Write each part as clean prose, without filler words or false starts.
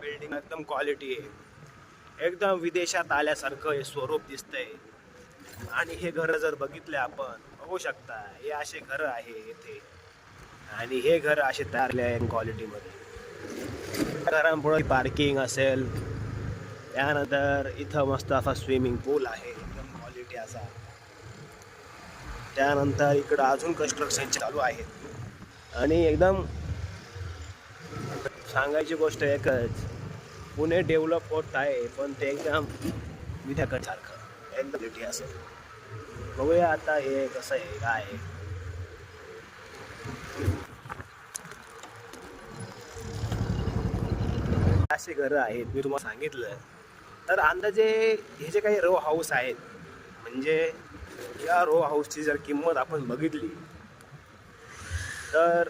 Building एकदम quality आहे, एकदम विदेशात आल्यासारखं हे स्वरूप दिसतंय. आणि हे घर जर बघितले आपण बघू शकता, हे असे घर आहे इथे. आणि हे घर असे तयारले आहे क्वालिटीमध्ये. घरांपुढे पार्किंग असेल, त्यानंतर इथं मस्त असा स्विमिंग पूल आहे एकदम क्वालिटी असा. त्यानंतर इकडं अजून कन्स्ट्रक्शन चालू आहे. आणि एकदम सांगायची गोष्ट एकच, पुणे डेव्हलप होत आहे पण ते एकदम विद्यार्थ्यासारखं एकदम क्वालिटी असेल. बघूया आता हे कसं आहे काय आहे. असे घरं आहेत मी तुम्हाला सांगितलं. तर अंदाजे हे जे काही रो हाऊस आहेत, म्हणजे या रो हाऊसची जर किंमत आपण बघितली तर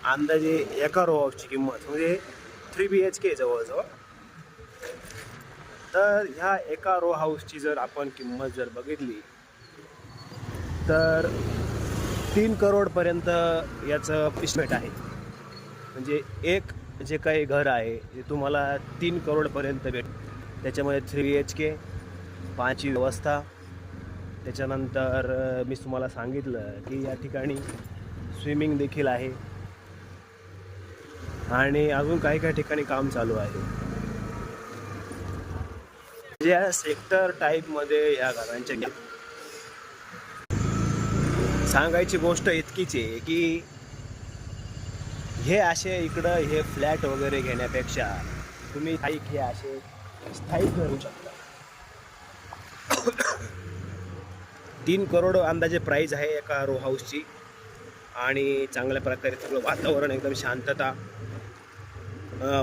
अंदाजे एका रो हाऊसची किंमत म्हणजे 3 BHK जवळजवळ. तर ह्या एका रो हाऊसची जर आपण किंमत जर बघितली तर 3 करोडपर्यंत याचं इस्टिमेट आहे. म्हणजे एक जे काही घर आहे ते तुम्हाला 3 करोडपर्यंत भेट. त्याच्यामध्ये 3 BHK, 5 व्यवस्था. त्याच्यानंतर मी तुम्हाला सांगितलं की या ठिकाणी स्विमिंग देखील आहे आणि अजून काही काही ठिकाणी काम चालू आहे. या सेक्टर टाईपमध्ये या घरांच्या सांगायची गोष्ट इतकीच आहे की हे असे इकडं हे फ्लॅट वगैरे घेण्यापेक्षा तुम्ही हे असे स्थायिक करू शकता. 3 करोड अंदाजे प्राईज आहे एका रो हाऊसची. आणि चांगल्या प्रकारे सगळं वातावरण एकदम शांतता.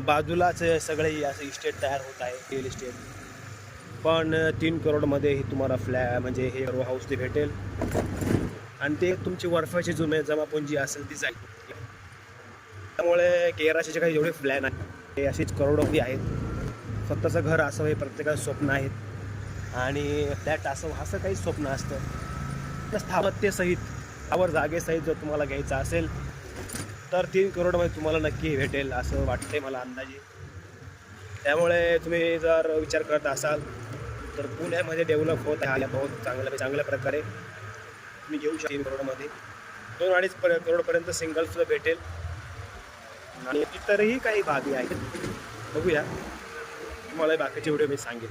बाजूलाच सगळे असं इस्टेट तयार होत आहे, रिअल इस्टेट. पण 3 करोडमध्ये हे तुम्हाला म्हणजे हे रो हाऊस ते भेटेल. आणि ते तुमची वर्षाची जमापुंजी असेल ती जाईल. त्यामुळे केराचे काही जेवढे प्लॅन आहेत ते अशीच करोडोमध्ये आहेत. स्वतःचं घर असं हे प्रत्येकाचं स्वप्न आहेत. आणि फ्लॅट असं काही स्वप्न असतं. स्थापत्यसहित आवर जागेसहित जर तुम्हाला घ्यायचं असेल तर 3 करोडमध्ये तुम्हाला नक्की भेटेल असं वाटते मला अंदाजे. त्यामुळे तुम्ही जर विचार करत असाल तर पुण्यामध्ये डेव्हलप होत आहे बहुत चांगल्या प्रकारे तुम्ही घेऊ शकता. 3 करोडमध्ये 2-2.5 करोडपर्यंत सिंगलसुद्धा भेटेल. आणि इतरही काही बाबी आहेत, बघूया. तुम्हाला बाकीचे व्हिडिओ मी सांगेन.